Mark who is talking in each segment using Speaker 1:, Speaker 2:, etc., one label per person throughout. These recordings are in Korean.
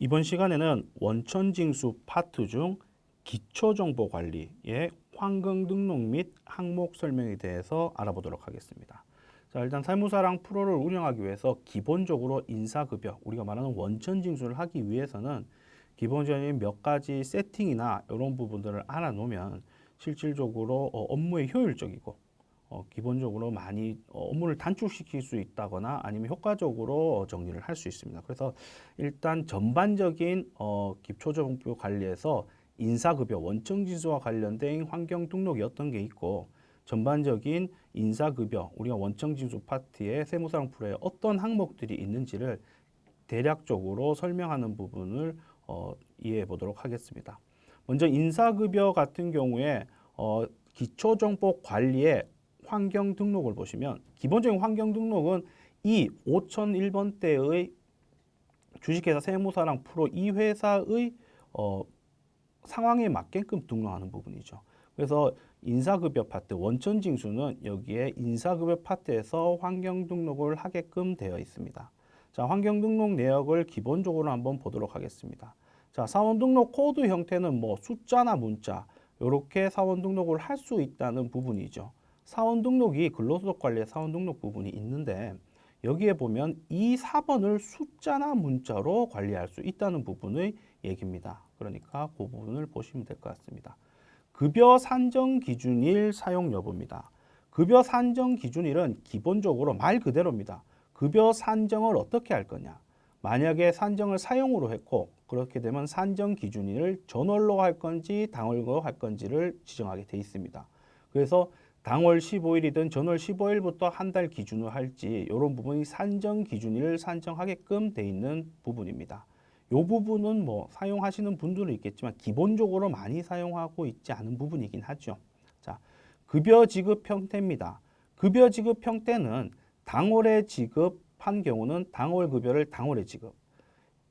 Speaker 1: 이번 시간에는 원천징수 파트 중 기초정보관리의 환경 등록 및 항목 설명에 대해서 알아보도록 하겠습니다. 자, 일단 세무사랑 프로를 운영하기 위해서 기본적으로 인사급여, 우리가 말하는 원천징수를 하기 위해서는 기본적인 몇 가지 세팅이나 이런 부분들을 알아놓으면 실질적으로 업무에 효율적이고 기본적으로 많이 업무를 단축시킬 수 있다거나 아니면 효과적으로 정리를 할 수 있습니다. 그래서 일단 전반적인 기초정보 관리에서 인사급여, 원천징수와 관련된 환경 등록이 어떤 게 있고 전반적인 인사급여, 우리가 원천징수 파트에 세무사랑 프로에 어떤 항목들이 있는지를 대략적으로 설명하는 부분을 이해해 보도록 하겠습니다. 먼저 인사급여 같은 경우에 기초정보 관리에 환경 등록을 보시면 기본적인 환경 등록은 이 5001번대의 주식회사 세무사랑 프로 이 회사의 상황에 맞게끔 등록하는 부분이죠. 그래서 인사급여 파트, 원천징수는 여기에 인사급여 파트에서 환경 등록을 하게끔 되어 있습니다. 자, 환경 등록 내역을 기본적으로 한번 보도록 하겠습니다. 자, 사원 등록 코드 형태는 뭐 숫자나 문자 이렇게 사원 등록을 할 수 있다는 부분이죠. 사원 등록이 근로소득 관리에 사원 등록 부분이 있는데 여기에 보면 이 4번을 숫자나 문자로 관리할 수 있다는 부분의 얘기입니다. 그러니까 그 부분을 보시면 될 것 같습니다. 급여 산정 기준일 사용 여부입니다. 급여 산정 기준일은 기본적으로 말 그대로입니다. 급여 산정을 어떻게 할 거냐. 만약에 산정을 사용으로 했고 그렇게 되면 산정 기준일을 전월로 할 건지 당월로 할 건지를 지정하게 돼 있습니다. 그래서 당월 15일이든 전월 15일부터 한 달 기준으로 할지 이런 부분이 산정 기준일을 산정하게끔 돼 있는 부분입니다. 이 부분은 뭐 사용하시는 분들은 있겠지만 기본적으로 많이 사용하고 있지 않은 부분이긴 하죠. 자, 급여 지급 형태입니다. 급여 지급 형태는 당월에 지급한 경우는 당월 급여를 당월에 지급,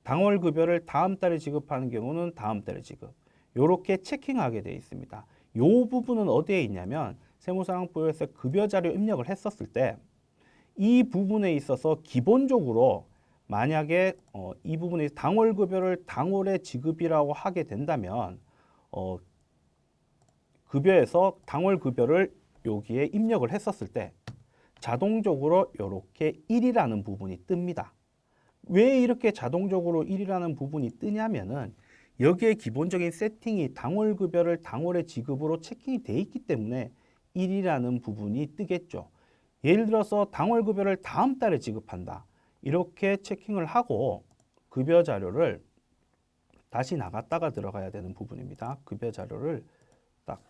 Speaker 1: 당월 급여를 다음 달에 지급하는 경우는 다음 달에 지급, 이렇게 체킹하게 되어 있습니다. 이 부분은 어디에 있냐면 세무사랑부에서 급여 자료 입력을 했었을 때 이 부분에 있어서 기본적으로 만약에 이 부분에 당월 급여를 당월에 지급이라고 하게 된다면 급여에서 당월 급여를 여기에 입력을 했었을 때 자동적으로 이렇게 1이라는 부분이 뜹니다. 왜 이렇게 자동적으로 1이라는 부분이 뜨냐면은 여기에 기본적인 세팅이 당월 급여를 당월의 지급으로 체킹이 돼 있기 때문에 1이라는 부분이 뜨겠죠. 예를 들어서 당월 급여를 다음 달에 지급한다. 이렇게 체킹을 하고 급여 자료를 다시 나갔다가 들어가야 되는 부분입니다. 급여 자료를 딱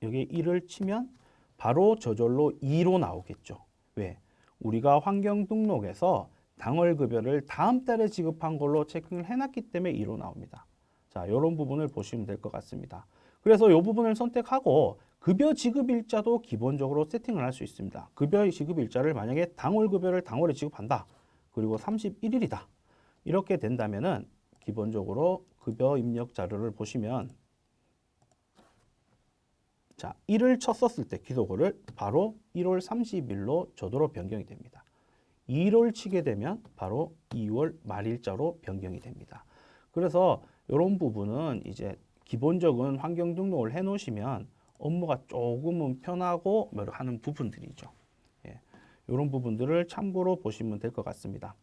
Speaker 1: 여기에 1을 치면 바로 저절로 2로 나오겠죠. 왜? 우리가 환경 등록에서 당월 급여를 다음 달에 지급한 걸로 체킹을 해놨기 때문에 2로 나옵니다. 자, 이런 부분을 보시면 될 것 같습니다. 그래서 이 부분을 선택하고 급여 지급 일자도 기본적으로 세팅을 할 수 있습니다. 급여 지급 일자를 만약에 당월 급여를 당월에 지급한다. 그리고 31일이다. 이렇게 된다면은 기본적으로 급여 입력 자료를 보시면 자, 1을 쳤었을 때 기소고를 바로 1월 30일로 저도로 변경이 됩니다. 2를 치게 되면 바로 2월 말일자로 변경이 됩니다. 그래서 이런 부분은 이제 기본적인 환경 등록을 해 놓으시면 업무가 조금은 편하고 하는 부분들이죠. 예, 이런 부분들을 참고로 보시면 될 것 같습니다.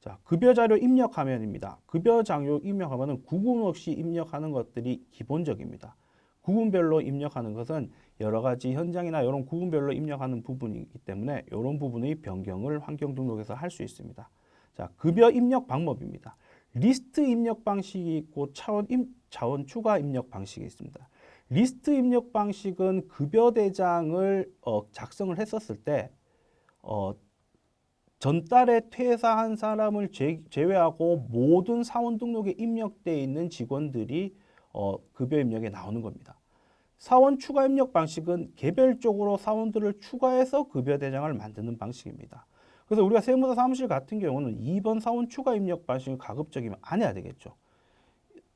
Speaker 1: 자, 급여 자료 입력 화면입니다. 급여 자료 입력 화면은 구분 없이 입력하는 것들이 기본적입니다. 구분별로 입력하는 것은 여러 가지 현장이나 이런 구분별로 입력하는 부분이기 때문에 이런 부분의 변경을 환경 등록에서 할 수 있습니다. 자, 급여 입력 방법입니다. 리스트 입력 방식이 있고 차원 추가 입력 방식이 있습니다. 리스트 입력 방식은 급여 대장을 작성을 했었을 때 전달에 퇴사한 사람을 제외하고 모든 사원 등록에 입력되어 있는 직원들이 급여 입력에 나오는 겁니다. 사원 추가 입력 방식은 개별적으로 사원들을 추가해서 급여 대장을 만드는 방식입니다. 그래서 우리가 세무사 사무실 같은 경우는 2번 사원 추가 입력 방식을 가급적이면 안 해야 되겠죠.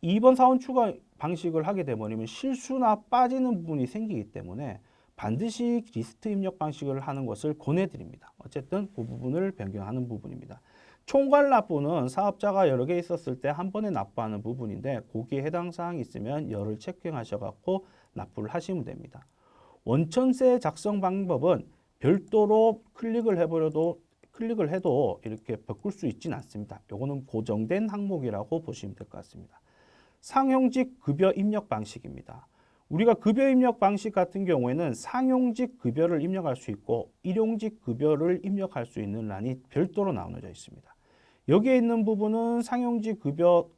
Speaker 1: 2번 사원 추가 방식을 하게 되면 실수나 빠지는 부분이 생기기 때문에 반드시 리스트 입력 방식을 하는 것을 권해드립니다. 어쨌든 그 부분을 변경하는 부분입니다. 총괄 납부는 사업자가 여러 개 있었을 때 한 번에 납부하는 부분인데 거기에 해당 사항이 있으면 열을 체크하셔 갖고 납부를 하시면 됩니다. 원천세 작성 방법은 별도로 클릭을 해도 이렇게 바꿀 수 있지는 않습니다. 요거는 고정된 항목이라고 보시면 될 것 같습니다. 상용직 급여 입력 방식입니다. 우리가 급여 입력 방식 같은 경우에는 상용직 급여를 입력할 수 있고 일용직 급여를 입력할 수 있는 란이 별도로 나눠져 있습니다. 여기에 있는 부분은 상용직 급여를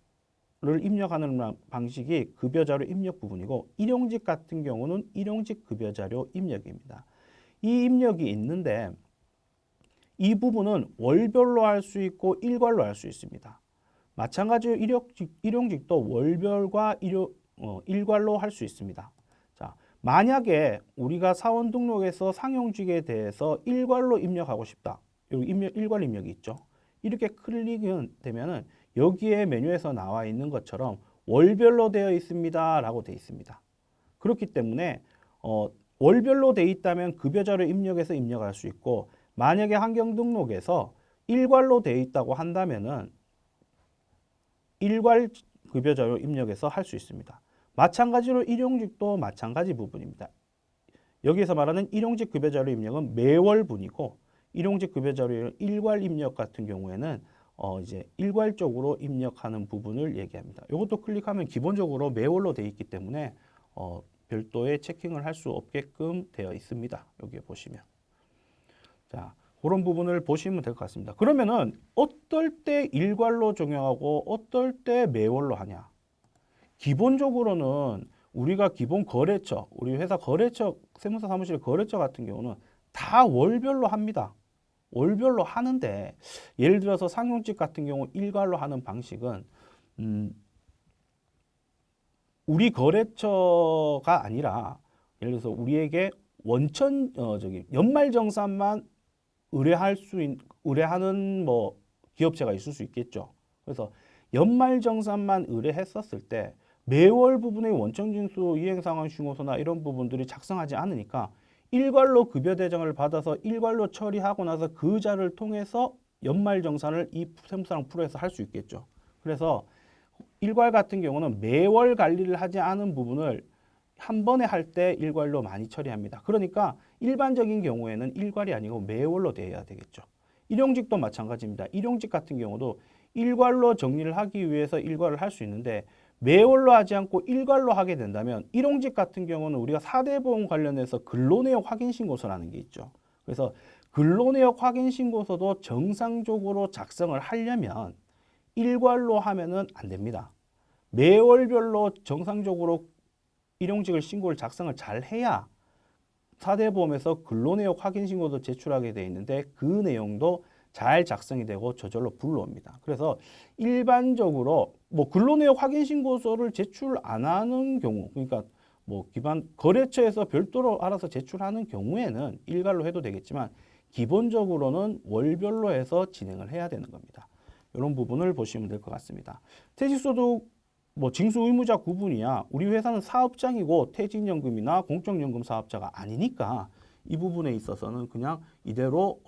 Speaker 1: 입력하는 방식이 급여자료 입력 부분이고 일용직 같은 경우는 일용직 급여자료 입력입니다. 이 입력이 있는데 이 부분은 월별로 할 수 있고 일괄로 할 수 있습니다. 마찬가지로 일용직도 월별과 일괄로 할 수 있습니다. 자, 만약에 우리가 사원 등록에서 상용직에 대해서 일괄로 입력하고 싶다. 여기 일괄 입력이 있죠. 이렇게 클릭이 되면은 여기에 메뉴에서 나와 있는 것처럼 월별로 되어 있습니다. 라고 되어 있습니다. 그렇기 때문에 월별로 되어 있다면 급여자료 입력해서 입력할 수 있고 만약에 환경 등록에서 일괄로 되어 있다고 한다면은 일괄 급여자료 입력해서 할 수 있습니다. 마찬가지로 일용직도 마찬가지 부분입니다. 여기서 말하는 일용직 급여자료 입력은 매월분이고 일용직 급여자료 일괄 입력 같은 경우에는 이제 일괄적으로 입력하는 부분을 얘기합니다. 이것도 클릭하면 기본적으로 매월로 되어 있기 때문에 별도의 체킹을 할 수 없게끔 되어 있습니다. 여기에 보시면. 자, 그런 부분을 보시면 될 것 같습니다. 그러면은 어떨 때 일괄로 적용하고 어떨 때 매월로 하냐? 기본적으로는 우리가 기본 거래처, 우리 회사 거래처, 세무사 사무실 거래처 같은 경우는 다 월별로 합니다. 월별로 하는데 예를 들어서 상용직 같은 경우 일괄로 하는 방식은 우리 거래처가 아니라 예를 들어서 우리에게 연말정산만 의뢰하는 뭐 기업체가 있을 수 있겠죠. 그래서 연말정산만 의뢰했었을 때 매월 부분의 원천징수, 이행상환신고서나 이런 부분들이 작성하지 않으니까 일괄로 급여 대정을 받아서 일괄로 처리하고 나서 그 자를 통해서 연말정산을 이 세무사랑 프로에서 할 수 있겠죠. 그래서 일괄 같은 경우는 매월 관리를 하지 않은 부분을 한 번에 할 때 일괄로 많이 처리합니다. 그러니까 일반적인 경우에는 일괄이 아니고 매월로 돼야 되겠죠. 일용직도 마찬가지입니다. 일용직 같은 경우도 일괄로 정리를 하기 위해서 일괄을 할 수 있는데 매월로 하지 않고 일괄로 하게 된다면 일용직 같은 경우는 우리가 4대 보험 관련해서 근로내역 확인신고서라는 게 있죠. 그래서 근로내역 확인신고서도 정상적으로 작성을 하려면 일괄로 하면은 안 됩니다. 매월별로 정상적으로 일용직을 신고를 작성을 잘 해야 4대 보험에서 근로내역 확인신고도 제출하게 되어 있는데 그 내용도 잘 작성이 되고 저절로 불러옵니다. 그래서 일반적으로 뭐 근로내역 확인신고서를 제출 안 하는 경우, 그러니까 뭐 기반 거래처에서 별도로 알아서 제출하는 경우에는 일괄로 해도 되겠지만 기본적으로는 월별로 해서 진행을 해야 되는 겁니다. 이런 부분을 보시면 될 것 같습니다. 퇴직소득 뭐 징수 의무자 구분이야. 우리 회사는 사업장이고 퇴직연금이나 공적연금 사업자가 아니니까 이 부분에 있어서는 그냥 이대로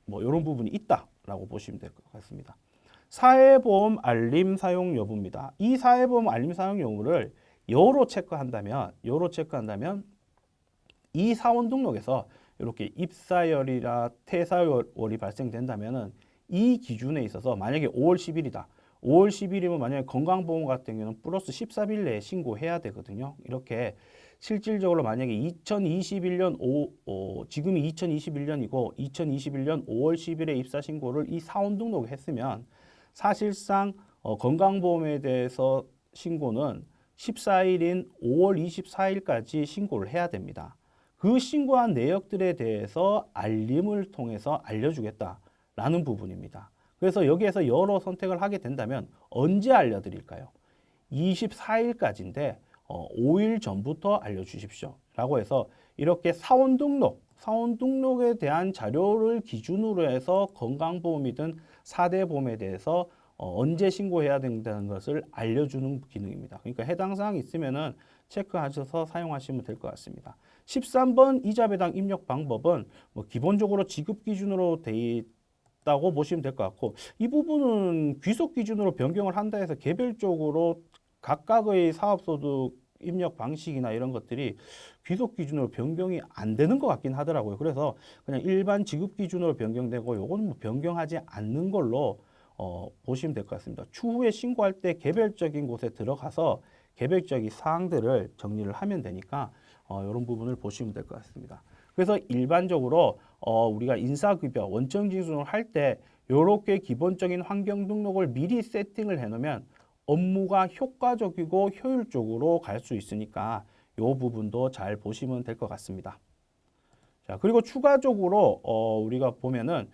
Speaker 1: 뭐 이런 부분이 있다라고 보시면 될 것 같습니다. 사회보험 알림 사용 여부입니다. 이 사회보험 알림 사용 여부를 여로 체크한다면 이 사원 등록에서 이렇게 입사열이나 퇴사월이 발생된다면은 이 기준에 있어서 만약에 5월 10일이다. 5월 10일이면 만약에 건강보험 같은 경우는 플러스 14일 내에 신고해야 되거든요. 이렇게 실질적으로 만약에 2021년 지금이 2021년이고 2021년 5월 10일에 입사 신고를 이 사원 등록을 했으면 사실상 건강보험에 대해서 신고는 14일인 5월 24일까지 신고를 해야 됩니다. 그 신고한 내역들에 대해서 알림을 통해서 알려주겠다라는 부분입니다. 그래서 여기에서 여러 선택을 하게 된다면 언제 알려드릴까요? 24일까지인데 5일 전부터 알려주십시오. 라고 해서 이렇게 사원 등록에 대한 자료를 기준으로 해서 건강보험이든 4대 보험에 대해서 언제 신고해야 된다는 것을 알려주는 기능입니다. 그러니까 해당 사항이 있으면은 체크하셔서 사용하시면 될 것 같습니다. 13번 이자 배당 입력 방법은 뭐 기본적으로 지급 기준으로 다고 보시면 될 것 같고, 이 부분은 귀속 기준으로 변경을 한다 해서 개별적으로 각각의 사업소득 입력 방식이나 이런 것들이 귀속 기준으로 변경이 안 되는 것 같긴 하더라고요. 그래서 그냥 일반 지급 기준으로 변경되고 요건 뭐 변경하지 않는 걸로 보시면 될 것 같습니다. 추후에 신고할 때 개별적인 곳에 들어가서 개별적인 사항들을 정리를 하면 되니까 이런 부분을 보시면 될 것 같습니다. 그래서 일반적으로 우리가 인사급여, 원천징수를 할 때 이렇게 기본적인 환경 등록을 미리 세팅을 해놓으면 업무가 효과적이고 효율적으로 갈 수 있으니까 이 부분도 잘 보시면 될 것 같습니다. 자, 그리고 추가적으로 우리가 보면은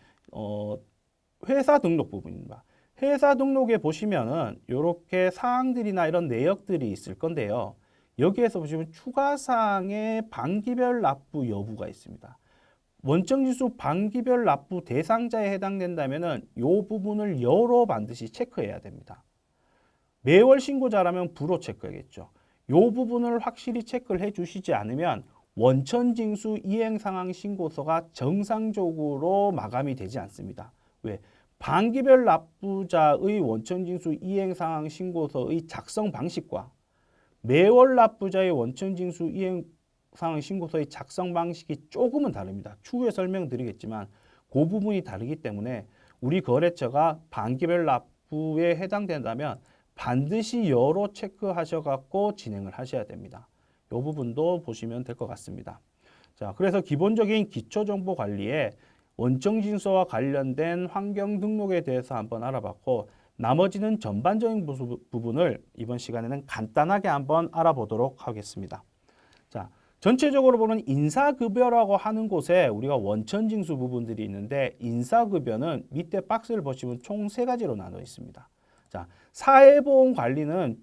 Speaker 1: 회사 등록 부분입니다. 회사 등록에 보시면은 이렇게 사항들이나 이런 내역들이 있을 건데요. 여기에서 보시면 추가 사항의 반기별 납부 여부가 있습니다. 원청지수 반기별 납부 대상자에 해당된다면은 이 부분을 여로 반드시 체크해야 됩니다. 매월 신고자라면 부로 체크해야겠죠. 이 부분을 확실히 체크를 해주시지 않으면 원천징수 이행상황 신고서가 정상적으로 마감이 되지 않습니다. 왜? 반기별 납부자의 원천징수 이행상황 신고서의 작성 방식과 매월 납부자의 원천징수 이행상황 신고서의 작성 방식이 조금은 다릅니다. 추후에 설명드리겠지만 그 부분이 다르기 때문에 우리 거래처가 반기별 납부에 해당된다면 반드시 여로 체크하셔갖고 진행을 하셔야 됩니다. 이 부분도 보시면 될 것 같습니다. 자, 그래서 기본적인 기초정보 관리에 원청징수와 관련된 환경 등록에 대해서 한번 알아봤고, 나머지는 전반적인 부분을 이번 시간에는 간단하게 한번 알아보도록 하겠습니다. 자, 전체적으로 보면 인사급여라고 하는 곳에 우리가 원천징수 부분들이 있는데, 인사급여는 밑에 박스를 보시면 총 세 가지로 나눠 있습니다. 자, 사회보험 관리는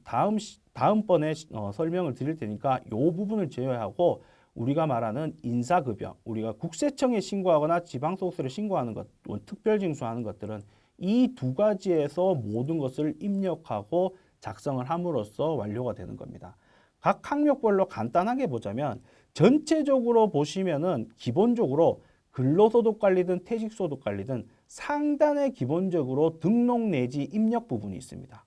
Speaker 1: 다음번에 설명을 드릴 테니까 이 부분을 제외하고 우리가 말하는 인사급여, 우리가 국세청에 신고하거나 지방소득세를 신고하는 것, 특별징수하는 것들은 이 두 가지에서 모든 것을 입력하고 작성을 함으로써 완료가 되는 겁니다. 각 항목별로 간단하게 보자면 전체적으로 보시면은 기본적으로 근로소득관리든 퇴직소득관리든 상단에 기본적으로 등록 내지 입력 부분이 있습니다.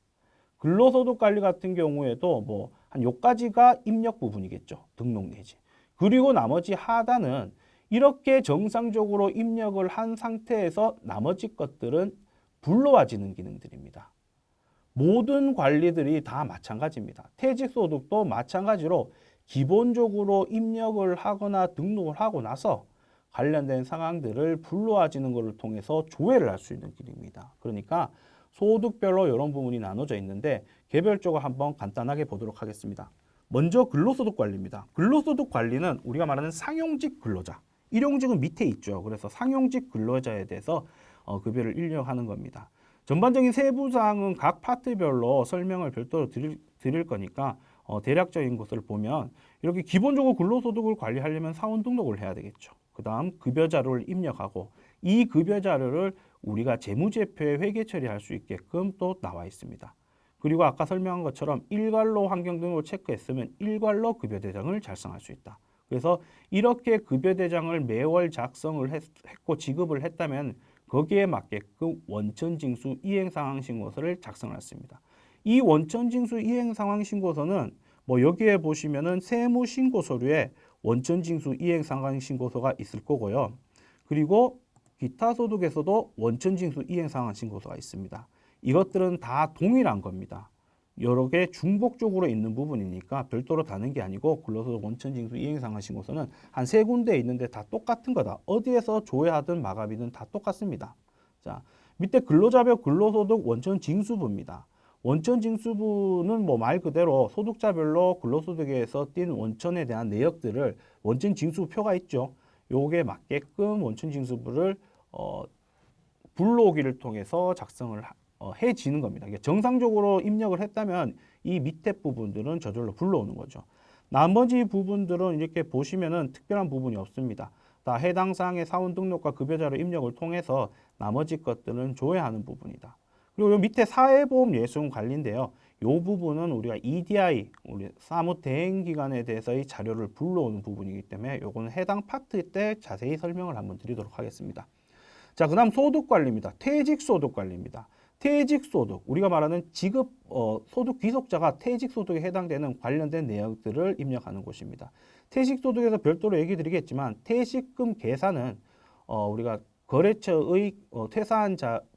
Speaker 1: 근로소득관리 같은 경우에도 뭐 한 요까지가 입력 부분이겠죠. 등록 내지. 그리고 나머지 하단은 이렇게 정상적으로 입력을 한 상태에서 나머지 것들은 불러와지는 기능들입니다. 모든 관리들이 다 마찬가지입니다. 퇴직소득도 마찬가지로 기본적으로 입력을 하거나 등록을 하고 나서 관련된 상황들을 불러와지는 것을 통해서 조회를 할 수 있는 길입니다. 그러니까 소득별로 이런 부분이 나눠져 있는데 개별적으로 한번 간단하게 보도록 하겠습니다. 먼저 근로소득 관리입니다. 근로소득 관리는 우리가 말하는 상용직 근로자, 일용직은 밑에 있죠. 그래서 상용직 근로자에 대해서 급여를 입력하는 겁니다. 전반적인 세부 사항은 각 파트별로 설명을 별도로 드릴 거니까 대략적인 것을 보면 이렇게 기본적으로 근로소득을 관리하려면 사원 등록을 해야 되겠죠. 그 다음 급여 자료를 입력하고 이 급여 자료를 우리가 재무제표에 회계 처리할 수 있게끔 또 나와 있습니다. 그리고 아까 설명한 것처럼 일괄로 환경 등록을 체크했으면 일괄로 급여 대장을 작성할 수 있다. 그래서 이렇게 급여 대장을 매월 작성을 했고 지급을 했다면 거기에 맞게끔 원천징수 이행상황신고서를 작성했습니다. 이 원천징수 이행상황신고서는 뭐 여기에 보시면은 세무신고 서류에 원천징수 이행상황신고서가 있을 거고요. 그리고 기타 소득에서도 원천징수 이행상황신고서가 있습니다. 이것들은 다 동일한 겁니다. 여러 개 중복적으로 있는 부분이니까 별도로 다른 게 아니고 근로소득 원천징수 이행상황신고서는 한 세 군데 있는데 다 똑같은 거다. 어디에서 조회하든 마감이든 다 똑같습니다. 자, 밑에 근로자별 근로소득 원천징수부입니다. 원천징수부는 뭐 말 그대로 소득자별로 근로소득에서 띈 원천에 대한 내역들을 원천징수표가 있죠. 요게 맞게끔 원천징수부를 불러오기를 통해서 작성을 해지는 겁니다. 정상적으로 입력을 했다면 이 밑에 부분들은 저절로 불러오는 거죠. 나머지 부분들은 이렇게 보시면은 특별한 부분이 없습니다. 다 해당 사항의 사원 등록과 급여자료 입력을 통해서 나머지 것들은 조회하는 부분이다. 그리고 요 밑에 사회보험 예수금 관리인데요. 이 부분은 우리가 EDI, 우리 사무대행기관에 대해서의 자료를 불러오는 부분이기 때문에 요거는 해당 파트 때 자세히 설명을 한번 드리도록 하겠습니다. 자, 그다음 소득 관리입니다. 퇴직 소득 관리입니다. 퇴직 소득, 우리가 말하는 지급 소득 귀속자가 퇴직 소득에 해당되는 관련된 내역들을 입력하는 곳입니다. 퇴직 소득에서 별도로 얘기 드리겠지만 퇴직금 계산은 우리가 거래처의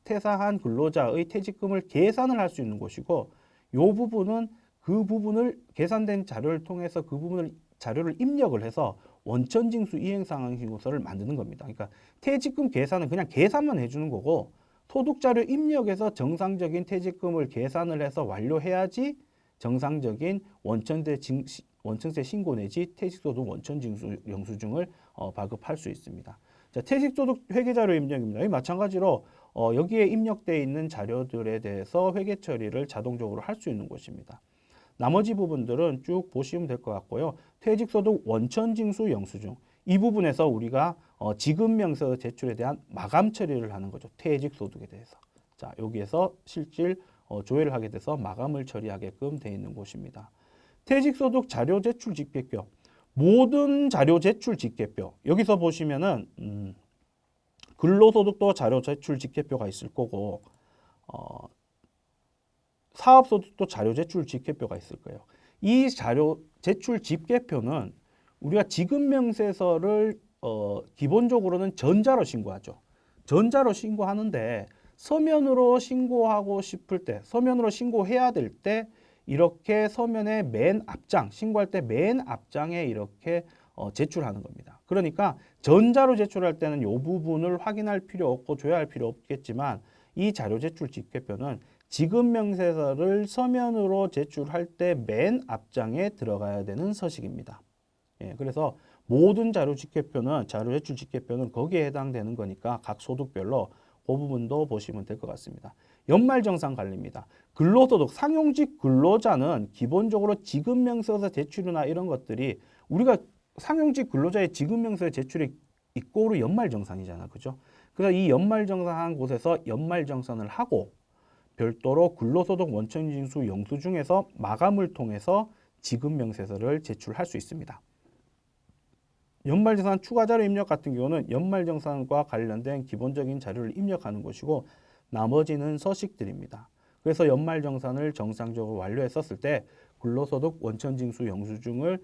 Speaker 1: 퇴사한 근로자의 퇴직금을 계산을 할 수 있는 곳이고, 요 부분은 그 부분을 계산된 자료를 통해서 그 부분을 자료를 입력을 해서 원천징수 이행상환신고서를 만드는 겁니다. 그러니까 퇴직금 계산은 그냥 계산만 해주는 거고, 소득자료 입력에서 정상적인 퇴직금을 계산을 해서 완료해야지 정상적인 원천세 신고 내지 퇴직소득 원천징수 영수증을 발급할 수 있습니다. 자, 퇴직소득 회계자료 입력입니다. 마찬가지로 여기에 입력되어 있는 자료들에 대해서 회계 처리를 자동적으로 할 수 있는 곳입니다. 나머지 부분들은 쭉 보시면 될 것 같고요. 퇴직소득 원천징수 영수증, 이 부분에서 우리가 지급명세 제출에 대한 마감 처리를 하는 거죠. 퇴직소득에 대해서. 자, 여기에서 실질 조회를 하게 돼서 마감을 처리하게끔 되어 있는 곳입니다. 퇴직소득 자료 제출 집계표, 모든 자료 제출 집계표. 여기서 보시면은 근로소득도 자료 제출 집계표가 있을 거고, 사업소득도 자료 제출 집계표가 있을 거예요. 이 자료 제출 집계표는 우리가 지급명세서를 기본적으로는 전자로 신고하죠. 전자로 신고하는데 서면으로 신고하고 싶을 때, 서면으로 신고해야 될 때 이렇게 서면의 맨 앞장, 신고할 때 맨 앞장에 이렇게 제출하는 겁니다. 그러니까 전자로 제출할 때는 이 부분을 확인할 필요 없고 조회할 필요 없겠지만, 이 자료 제출 집계표는 지급명세서를 서면으로 제출할 때 맨 앞장에 들어가야 되는 서식입니다. 예, 그래서 모든 자료 집계표는, 자료 제출 집계표는 거기에 해당되는 거니까 각 소득별로 그 부분도 보시면 될 것 같습니다. 연말정산 관리입니다. 근로소득, 상용직 근로자는 기본적으로 지급명세서 제출이나 이런 것들이, 우리가 상용직 근로자의 지급명세 제출이 이꼬르 연말정산이잖아, 그죠? 그래서 이 연말정산한 곳에서 연말정산을 하고 별도로 근로소득 원천징수 영수증에서 마감을 통해서 지급명세서를 제출할 수 있습니다. 연말정산 추가자료 입력 같은 경우는 연말정산과 관련된 기본적인 자료를 입력하는 것이고, 나머지는 서식들입니다. 그래서 연말정산을 정상적으로 완료했었을 때 근로소득 원천징수 영수증을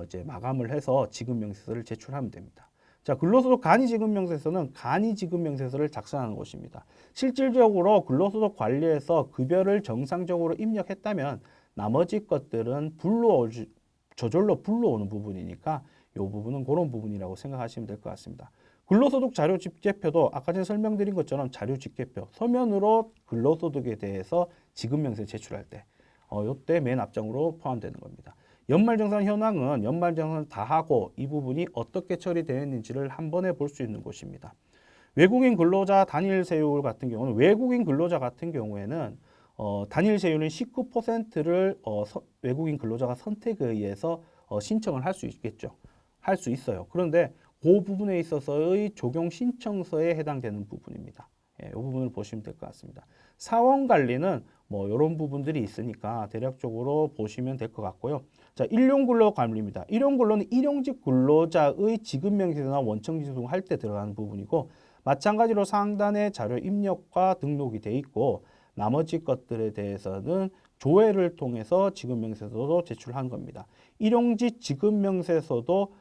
Speaker 1: 이제 마감을 해서 지급명세서를 제출하면 됩니다. 자, 근로소득 간이지급명세서는 간이지급명세서를 작성하는 것입니다. 실질적으로 근로소득 관리에서 급여를 정상적으로 입력했다면 나머지 것들은 저절로 불러오는 부분이니까 이 부분은 그런 부분이라고 생각하시면 될 것 같습니다. 근로소득 자료 집계표도 아까 전에 설명드린 것처럼 자료 집계표, 서면으로 근로소득에 대해서 지급명세 제출할 때 이때 맨 앞장으로 포함되는 겁니다. 연말정산 현황은 연말정산 다 하고 이 부분이 어떻게 처리되었는지를 한 번에 볼 수 있는 곳입니다. 외국인 근로자 단일 세율 같은 경우는, 외국인 근로자 같은 경우에는 단일 세율은 19%를 외국인 근로자가 선택에 의해서 신청을 할 수 있겠죠. 할 수 있어요. 그런데 그 부분에 있어서의 적용 신청서에 해당되는 부분입니다. 이 부분을 보시면 될 것 같습니다. 사원 관리는 뭐 이런 부분들이 있으니까 대략적으로 보시면 될 것 같고요. 자, 일용근로 관리입니다. 일용근로는 일용직 근로자의 지급명세서나 원천징수 할 때 들어가는 부분이고, 마찬가지로 상단에 자료 입력과 등록이 돼 있고, 나머지 것들에 대해서는 조회를 통해서 지급명세서도 제출한 겁니다. 일용직 지급명세서도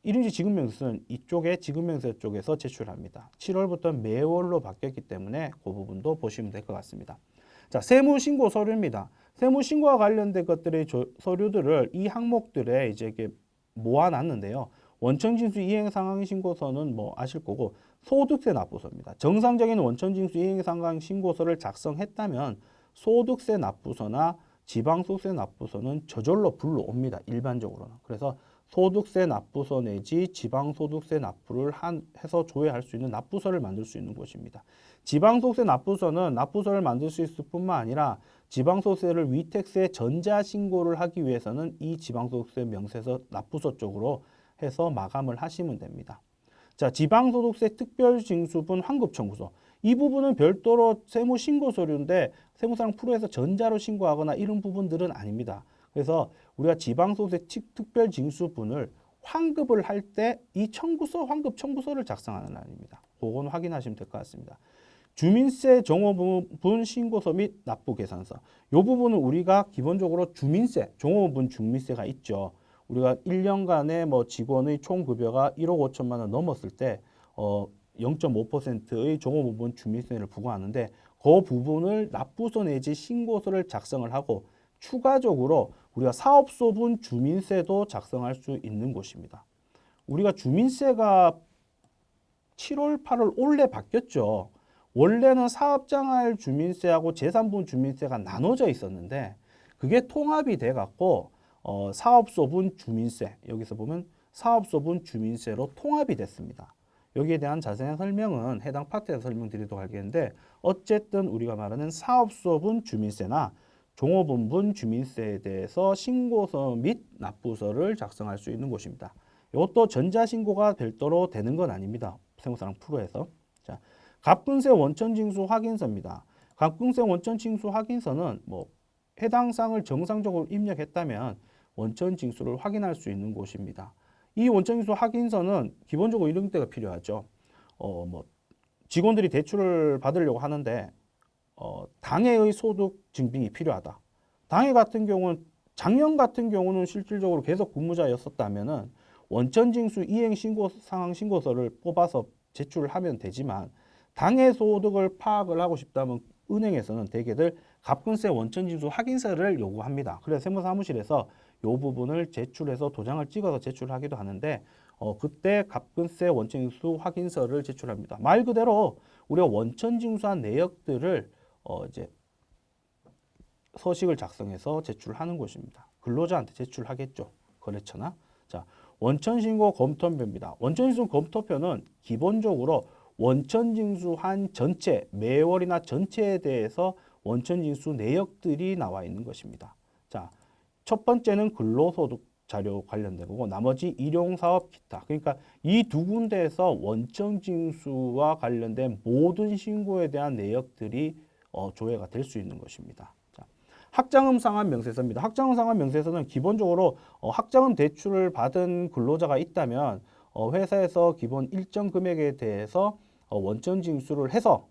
Speaker 1: 일용직 지급명세서는 이쪽에 지급명세 쪽에서 제출합니다. 7월부터 매월로 바뀌었기 때문에 그 부분도 보시면 될 것 같습니다. 자, 세무신고 서류입니다. 세무신고와 관련된 것들의 서류들을 이 항목들에 이제 이렇게 모아놨는데요. 원천징수 이행상환신고서는 뭐 아실 거고, 소득세 납부서입니다. 정상적인 원천징수 이행상환신고서를 작성했다면 소득세 납부서나 지방소득세 납부서는 저절로 불러옵니다. 일반적으로는. 그래서 소득세 납부서 내지 지방소득세 납부를 해서 조회할 수 있는 납부서를 만들 수 있는 곳입니다. 지방소득세 납부서는 납부서를 만들 수 있을 뿐만 아니라 지방소득세를 위택세 전자신고를 하기 위해서는 이 지방소득세 명세서 납부서 쪽으로 해서 마감을 하시면 됩니다. 자, 지방소득세 특별징수분 환급청구서. 이 부분은 별도로 세무신고 서류인데 세무사랑 프로에서 전자로 신고하거나 이런 부분들은 아닙니다. 그래서 우리가 지방소득세 특별징수분을 환급을 할 때 이 청구서, 환급 청구서를 작성하는 날입니다. 그건 확인하시면 될 것 같습니다. 주민세 종업원 신고서 및 납부 계산서. 이 부분은 우리가 기본적으로 주민세, 종업원 중민세가 있죠. 우리가 1년간의 뭐 직원의 총 급여가 1억 5천만 원 넘었을 때 0.5%의 종업원 주민세를 부과하는데 그 부분을 납부서 내지 신고서를 작성을 하고 추가적으로 우리가 사업소분 주민세도 작성할 수 있는 곳입니다. 우리가 주민세가 7월, 8월 올해 바뀌었죠. 원래는 사업장할 주민세하고 재산분 주민세가 나눠져 있었는데 그게 통합이 돼 갖고 사업소분 주민세, 여기서 보면 사업소분 주민세로 통합이 됐습니다. 여기에 대한 자세한 설명은 해당 파트에서 설명드리도록 하겠는데 어쨌든 우리가 말하는 사업소분 주민세나 종업원분 주민세에 대해서 신고서 및 납부서를 작성할 수 있는 곳입니다. 이것도 전자신고가 별도로 되는 건 아닙니다. 세무사랑 프로에서. 자, 갑근세 원천징수 확인서입니다. 갑근세 원천징수 확인서는 뭐 해당 사항을 정상적으로 입력했다면 원천징수를 확인할 수 있는 곳입니다. 이 원천징수 확인서는 기본적으로 이런 때가 필요하죠. 뭐 직원들이 대출을 받으려고 하는데 당해의 소득 증빙이 필요하다. 당해 같은 경우는 작년 같은 경우는 실질적으로 계속 근무자였었다면은 원천징수 이행 신고 상황 신고서를 뽑아서 제출을 하면 되지만 당해 소득을 파악을 하고 싶다면 은행에서는 대개들 갑근세 원천징수 확인서를 요구합니다. 그래서 세무사무실에서 이 부분을 제출해서 도장을 찍어서 제출하기도 하는데 그때 갑근세 원천징수 확인서를 제출합니다. 말 그대로 우리가 원천징수한 내역들을 이제 서식을 작성해서 제출하는 것입니다. 근로자한테 제출하겠죠. 거래처나. 자, 원천신고 검토표입니다. 원천징수 검토표는 기본적으로 원천징수한 전체, 매월이나 전체에 대해서 원천징수 내역들이 나와 있는 것입니다. 자, 첫 번째는 근로소득 자료 관련된 거고 나머지 일용사업 기타. 그러니까 이 두 군데에서 원천징수와 관련된 모든 신고에 대한 내역들이 조회가 될 수 있는 것입니다. 자, 학자금 상환 명세서입니다. 학자금 상환 명세서는 기본적으로 학자금 대출을 받은 근로자가 있다면 회사에서 기본 일정 금액에 대해서 원천징수를 해서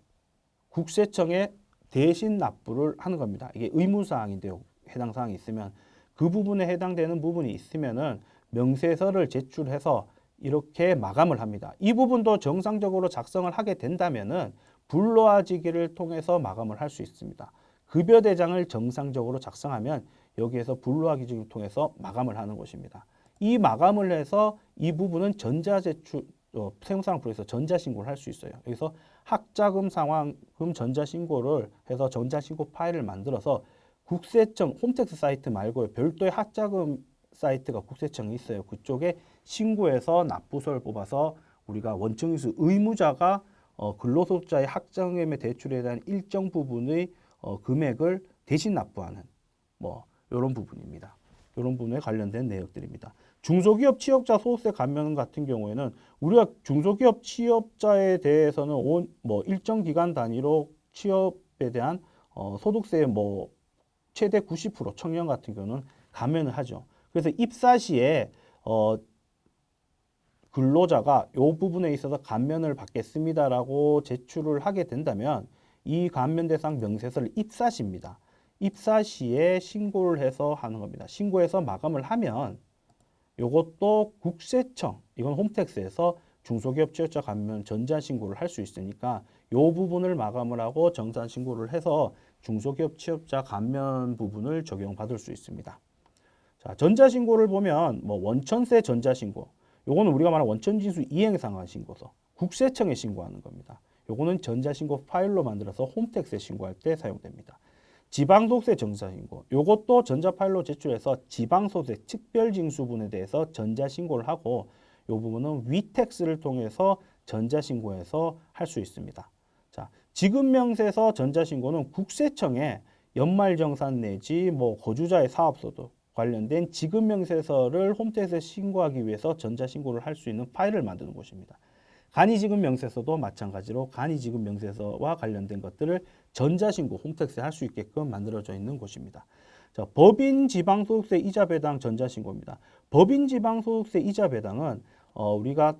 Speaker 1: 국세청에 대신 납부를 하는 겁니다. 이게 의무사항인데요. 해당 사항이 있으면 그 부분에 해당되는 부분이 있으면은 명세서를 제출해서 이렇게 마감을 합니다. 이 부분도 정상적으로 작성을 하게 된다면은 불로아지기를 통해서 마감을 할 수 있습니다. 급여대장을 정상적으로 작성하면 여기에서 불로아지기를 통해서 마감을 하는 것입니다. 이 마감을 해서 이 부분은 전자제출, 세무사랑 프로에서 전자신고를 할 수 있어요. 여기서 학자금 상환금 전자신고를 해서 전자신고 파일을 만들어서 국세청 홈택스 사이트 말고 별도의 학자금 사이트가 국세청에 있어요. 그쪽에 신고해서 납부서를 뽑아서 우리가 원천징수 의무자가 근로소득자의 학자금의 대출에 대한 일정 부분의 금액을 대신 납부하는 뭐 이런 부분입니다. 이런 부분에 관련된 내역들입니다. 중소기업 취업자 소득세 감면 같은 경우에는 우리가 중소기업 취업자에 대해서는 뭐 일정 기간 단위로 취업에 대한 소득세 뭐 최대 90% 청년 같은 경우는 감면을 하죠. 그래서 입사 시에 근로자가 이 부분에 있어서 감면을 받겠습니다라고 제출을 하게 된다면 이 감면 대상 명세서를 입사시입니다. 입사 시에 신고를 해서 하는 겁니다. 신고해서 마감을 하면 이것도 국세청, 이건 홈택스에서 중소기업 취업자 감면 전자신고를 할 수 있으니까 이 부분을 마감을 하고 정산신고를 해서 중소기업 취업자 감면 부분을 적용받을 수 있습니다. 자, 전자신고를 보면 뭐 원천세 전자신고, 요거는 우리가 말하는 원천징수 이행상환 신고서, 국세청에 신고하는 겁니다. 요거는 전자신고 파일로 만들어서 홈택스에 신고할 때 사용됩니다. 지방소득세 전자신고, 요것도 전자파일로 제출해서 지방소득세 특별징수분에 대해서 전자신고를 하고 요 부분은 위택스를 통해서 전자신고해서 할 수 있습니다. 자, 지급명세서 전자신고는 국세청에 연말정산 내지 뭐 거주자의 사업소득 관련된 지급명세서를 홈택스에 신고하기 위해서 전자신고를 할 수 있는 파일을 만드는 곳입니다. 간이지급명세서도 마찬가지로 간이지급명세서와 관련된 것들을 전자신고 홈택스에 할 수 있게끔 만들어져 있는 곳입니다. 자, 법인지방소득세 이자배당 전자신고입니다. 법인지방소득세 이자배당은 우리가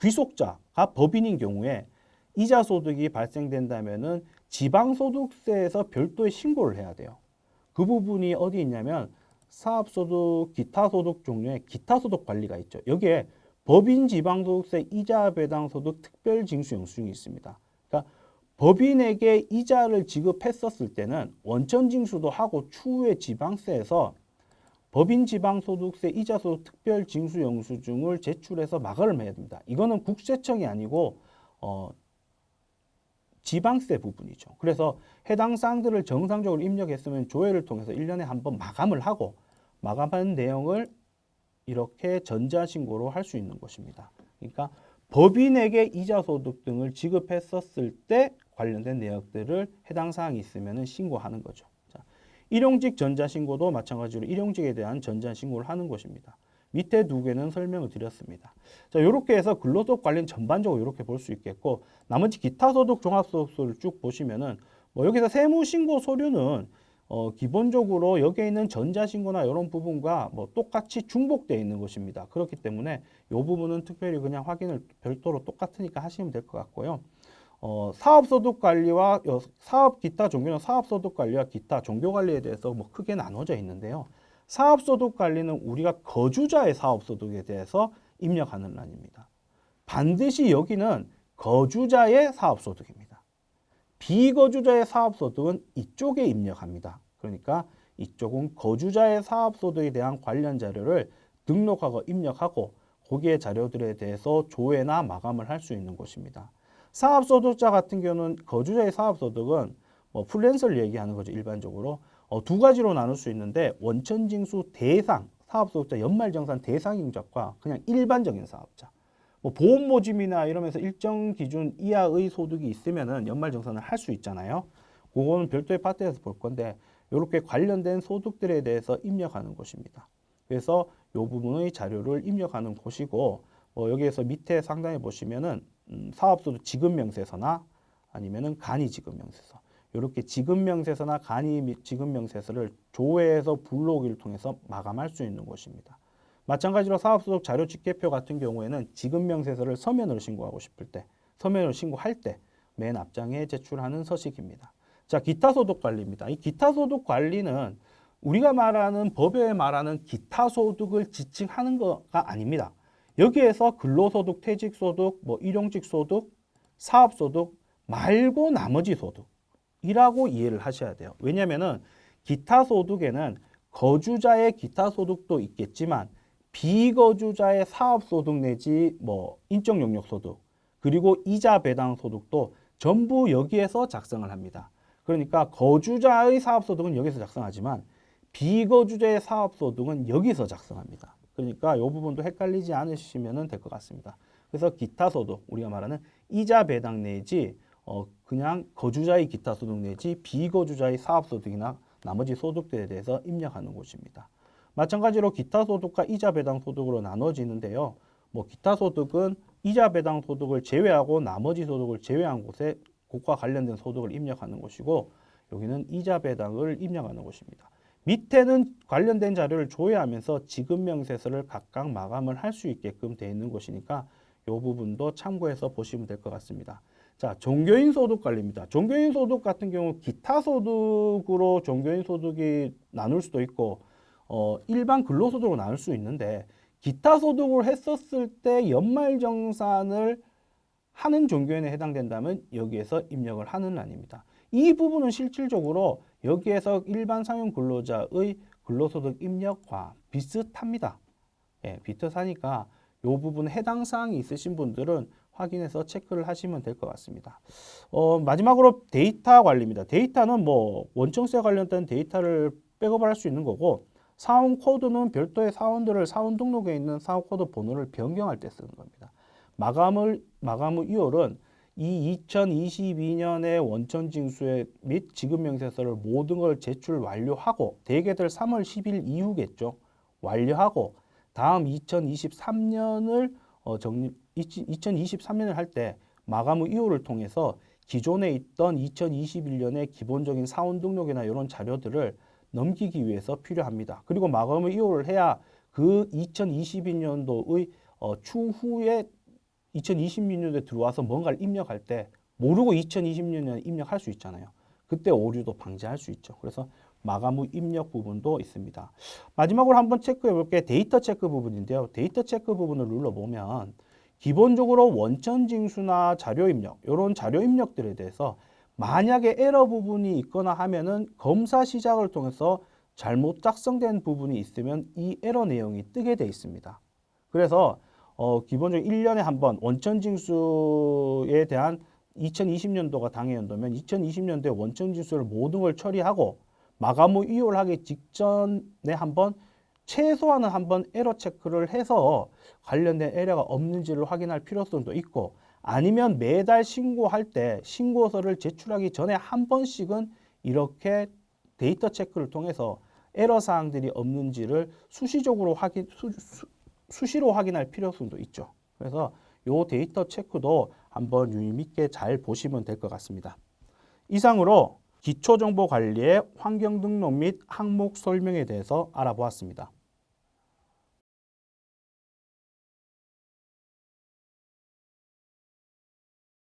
Speaker 1: 귀속자가 법인인 경우에 이자 소득이 발생된다면은 지방소득세에서 별도의 신고를 해야 돼요. 그 부분이 어디 있냐면 사업소득, 기타소득 종류의 기타소득 관리가 있죠. 여기에 법인 지방소득세 이자 배당 소득 특별징수 영수증이 있습니다. 그러니까 법인에게 이자를 지급했었을 때는 원천징수도 하고 추후에 지방세에서 법인 지방소득세 이자소득 특별징수 영수증을 제출해서 마감을 해야 됩니다. 이거는 국세청이 아니고 지방세 부분이죠. 그래서 해당 사항들을 정상적으로 입력했으면 조회를 통해서 1년에 한 번 마감을 하고 마감한 내용을 이렇게 전자신고로 할 수 있는 것입니다. 그러니까 법인에게 이자소득 등을 지급했었을 때 관련된 내역들을 해당 사항이 있으면 신고하는 거죠. 자, 일용직 전자신고도 마찬가지로 일용직에 대한 전자신고를 하는 것입니다. 밑에 두 개는 설명을 드렸습니다. 자, 이렇게 해서 근로소득 관련 전반적으로 이렇게 볼 수 있겠고, 나머지 기타소득 종합소득세를 쭉 보시면은 여기서 세무신고 서류는 기본적으로 여기에 있는 전자신고나 이런 부분과 똑같이 중복되어 있는 것입니다. 그렇기 때문에 이 부분은 특별히 그냥 확인을 별도로 똑같으니까 하시면 될 것 같고요. 사업소득관리와 사업 기타 종교는 사업소득관리와 기타 종교관리에 대해서 크게 나눠져 있는데요. 사업소득관리는 우리가 거주자의 사업소득에 대해서 입력하는 란입니다. 반드시 여기는 거주자의 사업소득입니다. 비거주자의 사업소득은 이쪽에 입력합니다. 그러니까 이쪽은 거주자의 사업소득에 대한 관련 자료를 등록하고 입력하고 거기에 자료들에 대해서 조회나 마감을 할 수 있는 것입니다. 사업소득자 같은 경우는 거주자의 사업소득은 프리랜서를 얘기하는 거죠. 일반적으로 두 가지로 나눌 수 있는데 원천징수 대상, 사업소득자 연말정산 대상 인적과 그냥 일반적인 사업자. 보험모집이나 이러면서 일정 기준 이하의 소득이 있으면은 연말정산을 할 수 있잖아요. 그거는 별도의 파트에서 볼 건데 이렇게 관련된 소득들에 대해서 입력하는 것입니다. 그래서 이 부분의 자료를 입력하는 곳이고 여기에서 밑에 상단에 보시면은 사업소득 지급명세서나 아니면은 간이지급명세서 이렇게 지급명세서나 간이지급명세서를 조회해서 불러오기를 통해서 마감할 수 있는 것입니다. 마찬가지로 사업소득 자료 집계표 같은 경우에는 지급명세서를 서면으로 신고하고 싶을 때, 서면으로 신고할 때 맨 앞장에 제출하는 서식입니다. 자, 기타소득관리입니다. 이 기타소득관리는 우리가 말하는 법에 말하는 기타소득을 지칭하는 거가 아닙니다. 여기에서 근로소득, 퇴직소득, 일용직소득, 사업소득 말고 나머지 소득이라고 이해를 하셔야 돼요. 왜냐하면은 기타소득에는 거주자의 기타소득도 있겠지만 비거주자의 사업소득 내지 인적용역소득 그리고 이자 배당 소득도 전부 여기에서 작성을 합니다. 그러니까 거주자의 사업소득은 여기서 작성하지만 비거주자의 사업소득은 여기서 작성합니다. 그러니까 이 부분도 헷갈리지 않으시면 될 것 같습니다. 그래서 기타소득, 우리가 말하는 이자 배당 내지 그냥 거주자의 기타소득 내지 비거주자의 사업소득이나 나머지 소득들에 대해서 입력하는 곳입니다. 마찬가지로 기타 소득과 이자 배당 소득으로 나눠지는데요. 기타 소득은 이자 배당 소득을 제외하고 나머지 소득을 제외한 곳에 그것과 관련된 소득을 입력하는 것이고 여기는 이자 배당을 입력하는 것입니다. 밑에는 관련된 자료를 조회하면서 지급명세서를 각각 마감을 할 수 있게끔 되어 있는 것이니까 이 부분도 참고해서 보시면 될 것 같습니다. 자, 종교인 소득 관리입니다. 종교인 소득 같은 경우 기타 소득으로 종교인 소득이 나눌 수도 있고 일반 근로소득으로 나눌 수 있는데 기타 소득을 했었을 때 연말정산을 하는 종교인에 해당된다면 여기에서 입력을 하는 란입니다. 이 부분은 실질적으로 여기에서 일반 상용 근로자의 근로소득 입력과 비슷합니다. 예, 비슷하니까 이 부분 해당 사항이 있으신 분들은 확인해서 체크를 하시면 될 것 같습니다. 마지막으로 데이터 관리입니다. 데이터는 원청세 관련된 데이터를 백업을 할 수 있는 거고 사원 코드는 별도의 사원들을 사원 등록에 있는 사원 코드 번호를 변경할 때 쓰는 겁니다. 마감 후 2월은 이 2022년의 원천징수에 및 지급명세서를 모든 걸 제출 완료하고 대개들 3월 10일 이후겠죠. 완료하고 다음 2023년을 2023년을 할 때 마감 후 2월을 통해서 기존에 있던 2021년의 기본적인 사원 등록이나 이런 자료들을 넘기기 위해서 필요합니다. 그리고 마감을 이용을 해야 그 2022년도의 추후에 2026년도에 들어와서 뭔가를 입력할 때 모르고 2020년에 입력할 수 있잖아요. 그때 오류도 방지할 수 있죠. 그래서 마감 후 입력 부분도 있습니다. 마지막으로 한번 체크해 볼게 데이터 체크 부분인데요. 데이터 체크 부분을 눌러보면 기본적으로 원천 징수나 자료 입력, 이런 자료 입력들에 대해서 만약에 에러 부분이 있거나 하면은 검사 시작을 통해서 잘못 작성된 부분이 있으면 이 에러 내용이 뜨게 돼 있습니다. 그래서 기본적으로 1년에 한 번 원천 징수에 대한 2020년도가 당해연도면 2020년도에 원천 징수를 모든 걸 처리하고 마감 후 이율하기 직전에 한번 최소한은 한번 에러 체크를 해서 관련된 에러가 없는지를 확인할 필요성도 있고 아니면 매달 신고할 때 신고서를 제출하기 전에 한 번씩은 이렇게 데이터 체크를 통해서 에러 사항들이 없는지를 수시적으로 수시로 확인할 필요성도 있죠. 그래서 이 데이터 체크도 한번 유의 있게 잘 보시면 될 것 같습니다. 이상으로 기초정보관리의 환경등록 및 항목 설명에 대해서 알아보았습니다.